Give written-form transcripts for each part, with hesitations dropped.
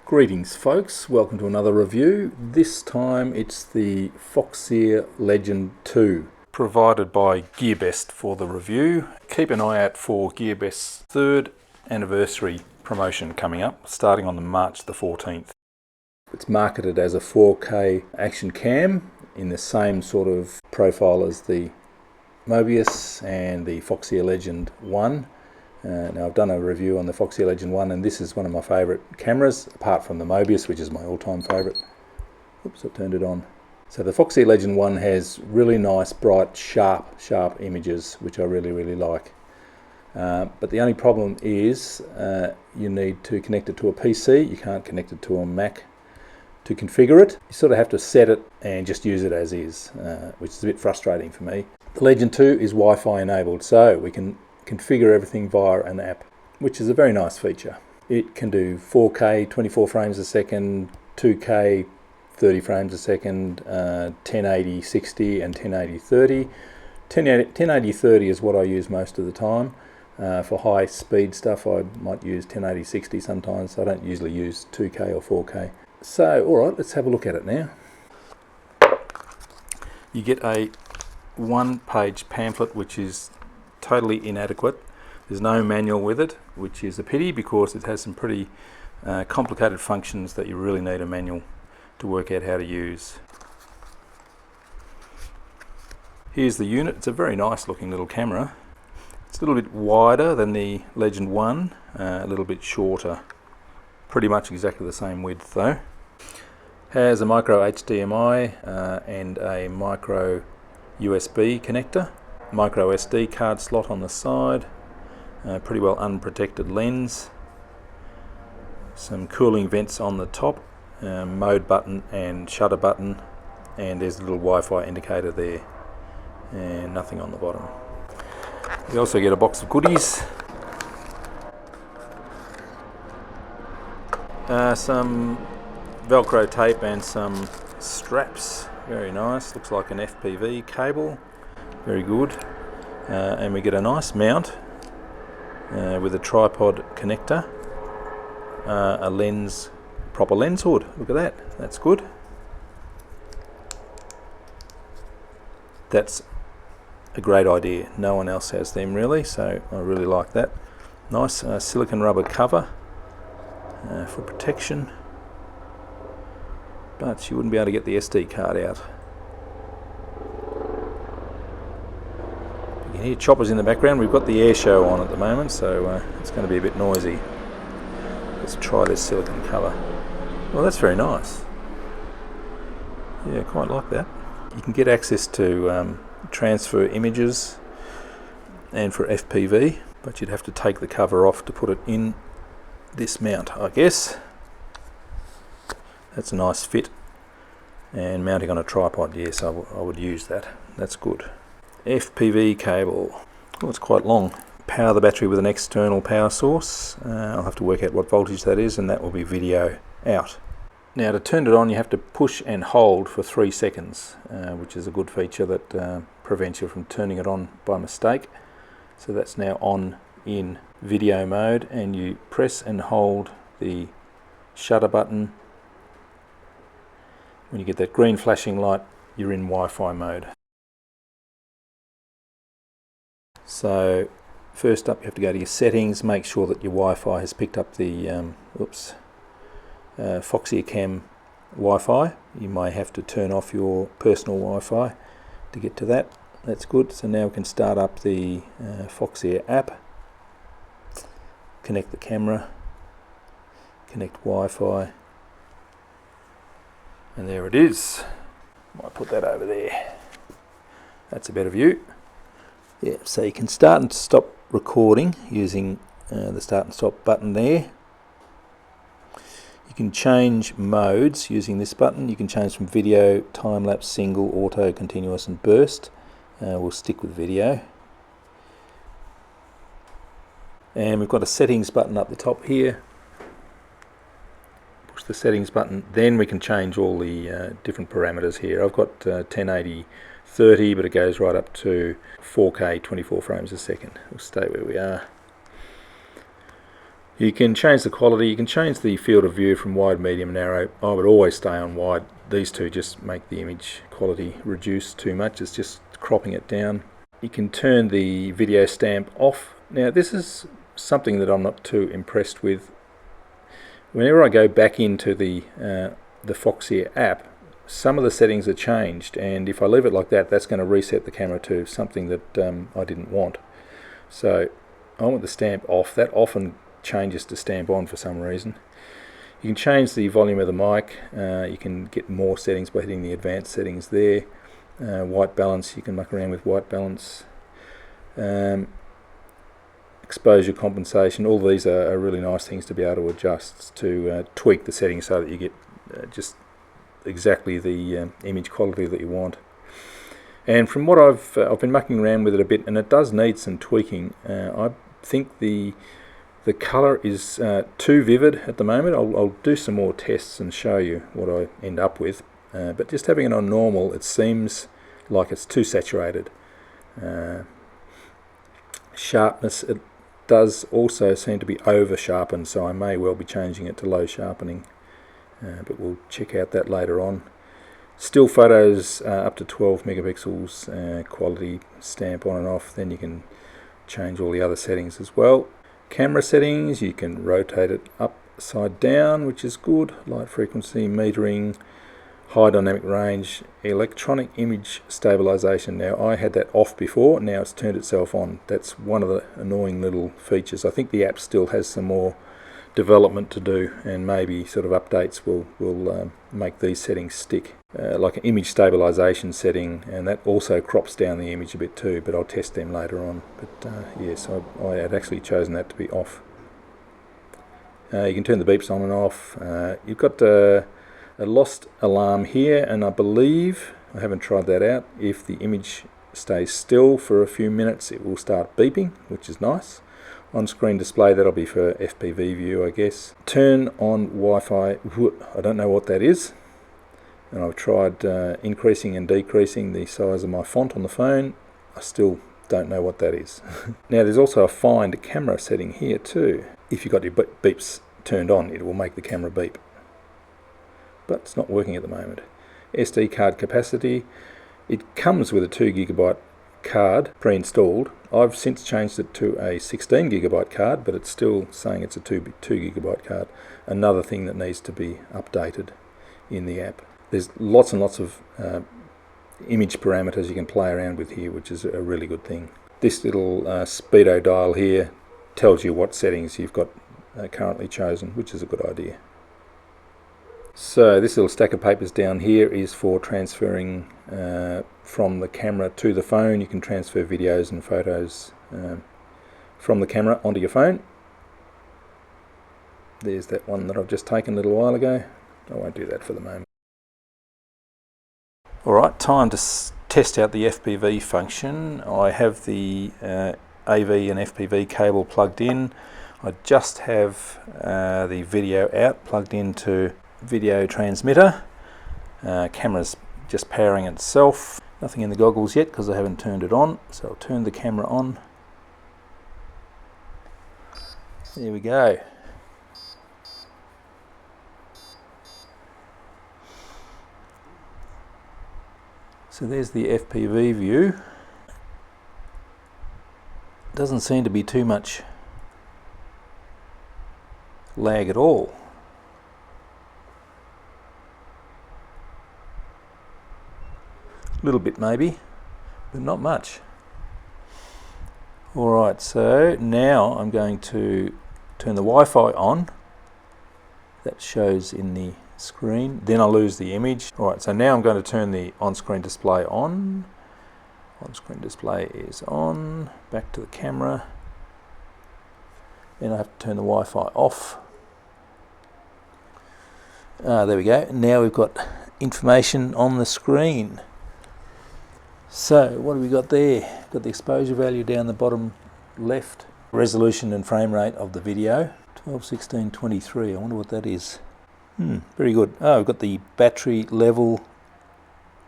Greetings folks, welcome to another review. This time it's the Foxeer Legend 2, provided by GearBest for the review. Keep an eye out for GearBest's 3rd anniversary promotion coming up, starting on March the 14th. It's marketed as a 4K action cam in the same sort of profile as the Mobius and the Foxeer Legend 1. Now I've done a review on the Foxeer Legend 1 and this is one of my favourite cameras, apart from the Mobius, which is my all-time favourite. Oops, I turned it on. So the Foxeer Legend 1 has really nice, bright, sharp images, which I really like. But the only problem is you need to connect it to a PC. You can't connect it to a Mac to configure it. You sort of have to set it and just use it as is, which is a bit frustrating for me. The Legend 2 is Wi-Fi enabled, so we can configure everything via an app, which is a very nice feature. It can do 4K 24 frames a second, 2K 30 frames a second, 1080 60 and 1080 30. 1080 30 is what I use most of the time. For high speed stuff I might use 1080 60 sometimes. I don't usually use 2K or 4K. So alright, let's have a look at it now. You get a one-page pamphlet which is totally inadequate. There's no manual with it, which is a pity because it has some pretty complicated functions that you really need a manual to work out how to use. Here's the unit. It's a very nice looking little camera. It's a little bit wider than the Legend 1, a little bit shorter. Pretty much exactly the same width though. Has a micro HDMI and a micro USB connector. Micro SD card slot on the side, pretty well unprotected lens, some cooling vents on the top, mode button and shutter button, and there's a little Wi-Fi indicator there, and nothing on the bottom. You also get a box of goodies, some Velcro tape and some straps, very nice, looks like an FPV cable. Very good, and we get a nice mount with a tripod connector, a lens, proper lens hood. Look at that, that's good. That's a great idea. No one else has them really, so I really like that. Nice silicone rubber cover for protection, but you wouldn't be able to get the SD card out. You can hear choppers in the background. We've got the air show on at the moment, so it's going to be a bit noisy. Let's try this silicone cover. Well, that's very nice. Yeah, quite like that. You can get access to transfer images and for FPV, but you'd have to take the cover off to put it in this mount, I guess. That's a nice fit. And mounting on a tripod, yes, I would use that. That's good. FPV cable. Oh, it's quite long. Power the battery with an external power source. I'll have to work out what voltage that is, and that will be video out. Now to turn it on you have to push and hold for 3 seconds, which is a good feature that prevents you from turning it on by mistake. So that's now on in video mode, and you press and hold the shutter button. When you get that green flashing light, you're in Wi-Fi mode. So first up you have to go to your settings, make sure that your Wi-Fi has picked up the Foxeer Cam Wi-Fi. You may have to turn off your personal Wi-Fi to get to that. That's good. So now we can start up the Foxeer app, connect the camera, connect Wi-Fi, and there it is. Might put that over there. That's a better view. Yeah, so you can start and stop recording using the start and stop button there. You can change modes using this button. You can change from video, time-lapse, single, auto, continuous and burst. We'll stick with video. And we've got a settings button up the top here. Push the settings button, then we can change all the different parameters here. I've got 1080 30, but it goes right up to 4K 24 frames a second. We'll stay where we are. You can change the quality, you can change the field of view from wide, medium, narrow. I would always stay on wide. These two just make the image quality reduce too much, it's just cropping it down. You can turn the video stamp off. Now this is something that I'm not too impressed with. Whenever I go back into the Foxeer app, some of the settings are changed, and if I leave it like that, that's going to reset the camera to something that I didn't want. So I want the stamp off. That often changes to stamp on for some reason. You can change the volume of the mic. You can get more settings by hitting the advanced settings there. White balance, you can muck around with white balance. Exposure compensation, all these are really nice things to be able to adjust to tweak the settings so that you get just exactly the image quality that you want. And from what I've been mucking around with it a bit, and it does need some tweaking. I think the colour is too vivid at the moment. I'll do some more tests and show you what I end up with. But just having it on normal, it seems like it's too saturated. Sharpness, it does also seem to be over sharpened, so I may well be changing it to low sharpening. But we'll check out that later on. Still photos up to 12 megapixels, quality stamp on and off. Then you can change all the other settings as well. Camera settings, you can rotate it upside down, which is good. Light frequency, metering, high dynamic range, electronic image stabilization. Now I had that off before, now it's turned itself on. That's one of the annoying little features. I think the app still has some more development to do, and maybe sort of updates will make these settings stick. Like an image stabilization setting, and that also crops down the image a bit too, but I'll test them later on. But yes, I had actually chosen that to be off. You can turn the beeps on and off. You've got a lost alarm here, and I believe, I haven't tried that out, if the image stays still for a few minutes it will start beeping, which is nice. On-screen display, that'll be for FPV view, I guess. Turn on Wi-Fi, I don't know what that is. And I've tried increasing and decreasing the size of my font on the phone. I still don't know what that is. Now there's also a find camera setting here too. If you've got your beeps turned on, it will make the camera beep. But it's not working at the moment. SD card capacity, it comes with a 2 GB card pre-installed. I've since changed it to a 16 GB card, but it's still saying it's a 2 GB card. Another thing that needs to be updated in the app. There's lots and lots of image parameters you can play around with here, which is a really good thing. This little speedo dial here tells you what settings you've got currently chosen, which is a good idea. So this little stack of papers down here is for transferring from the camera to the phone. You can transfer videos and photos from the camera onto your phone. There's that one that I've just taken a little while ago. I won't do that for the moment. Alright, time to test out the FPV function. I have the AV and FPV cable plugged in. I just have the video out, plugged into video transmitter. Camera's just powering itself. Nothing in the goggles yet because I haven't turned it on, so I'll turn the camera on. There we go. So there's the FPV view. Doesn't seem to be too much lag at all. A little bit maybe, but not much. Alright, so now I'm going to turn the Wi-Fi on. That shows in the screen. Then I'll lose the image. Alright, so now I'm going to turn the on-screen display on. On-screen display is on. Back to the camera. Then I have to turn the Wi-Fi off. There we go. Now we've got information on the screen. So what have we got there? Got the exposure value down the bottom left. Resolution and frame rate of the video. 12, 16, 23. I wonder what that is. Very good. Oh, I've got the battery level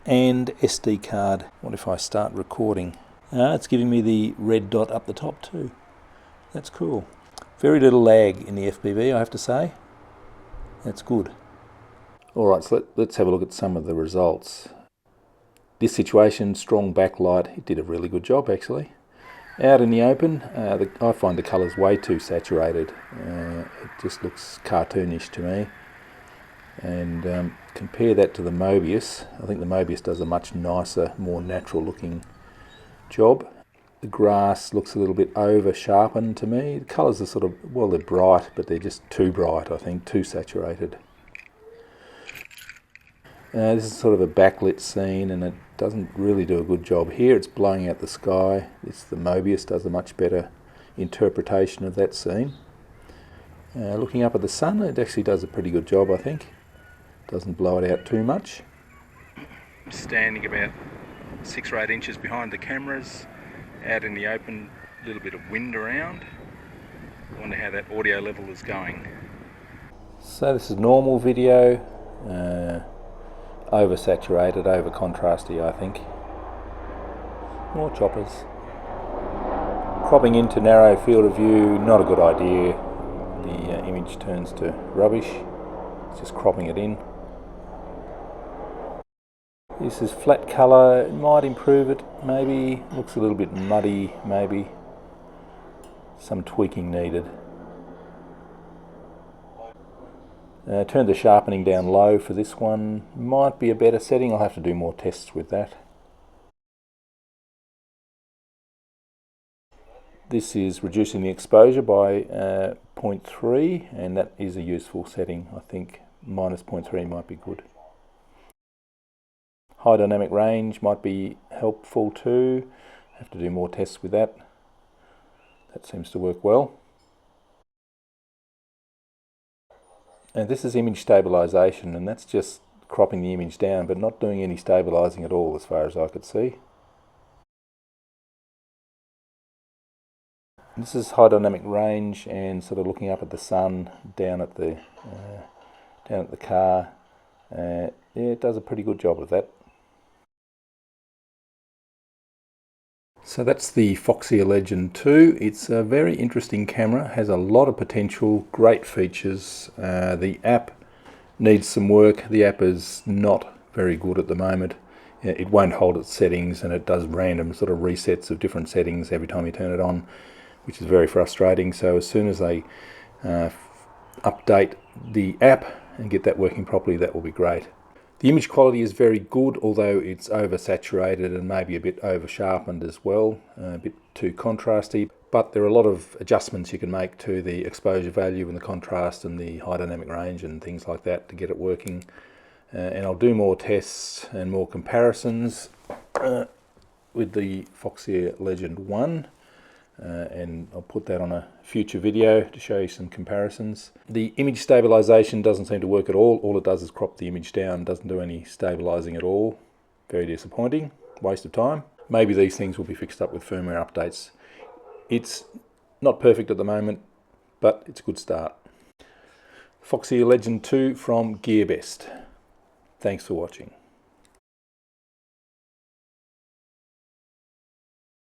and SD card. What if I start recording? It's giving me the red dot up the top too. That's cool. Very little lag in the FPV, I have to say. That's good. Alright, so let's have a look at some of the results. This situation, strong backlight, it did a really good job actually. Out in the open, I find the colours way too saturated. It just looks cartoonish to me. And compare that to the Mobius. I think the Mobius does a much nicer, more natural looking job. The grass looks a little bit over sharpened to me. The colours are sort of, well, they're bright, but they're just too bright, I think, too saturated. This is sort of a backlit scene and it doesn't really do a good job here. It's blowing out the sky. The Mobius does a much better interpretation of that scene. Looking up at the sun, it actually does a pretty good job, I think. Doesn't blow it out too much. I'm standing about 6 or 8 inches behind the cameras, out in the open, a little bit of wind around. I wonder how that audio level is going. So this is normal video. Oversaturated, over contrasty, I think. More choppers. Cropping into narrow field of view, not a good idea. The image turns to rubbish. It's just cropping it in. This is flat colour, it might improve it maybe. Looks a little bit muddy maybe. Some tweaking needed. Turn the sharpening down low for this one. Might be a better setting. I'll have to do more tests with that. This is reducing the exposure by 0.3, and that is a useful setting. I think minus 0.3 might be good. High dynamic range might be helpful too. Have to do more tests with that. That seems to work well. And this is image stabilization, and that's just cropping the image down but not doing any stabilizing at all as far as I could see. This is high dynamic range and sort of looking up at the sun, down at the car. Yeah, it does a pretty good job of that. So that's the Foxeer Legend 2. It's a very interesting camera, has a lot of potential, great features. The app needs some work. The app is not very good at the moment. It won't hold its settings and it does random sort of resets of different settings every time you turn it on, which is very frustrating. So as soon as they update the app and get that working properly, that will be great. The image quality is very good, although it's oversaturated and maybe a bit over sharpened as well, a bit too contrasty. But there are a lot of adjustments you can make to the exposure value and the contrast and the high dynamic range and things like that to get it working. And I'll do more tests and more comparisons with the Foxeer Legend 1. And I'll put that on a future video to show you some comparisons. The image stabilization doesn't seem to work at all. All it does is crop the image down, doesn't do any stabilizing at all. Very disappointing, waste of time. Maybe these things will be fixed up with firmware updates. It's not perfect at the moment, but it's a good start. Foxeer Legend 2 from GearBest. Thanks for watching.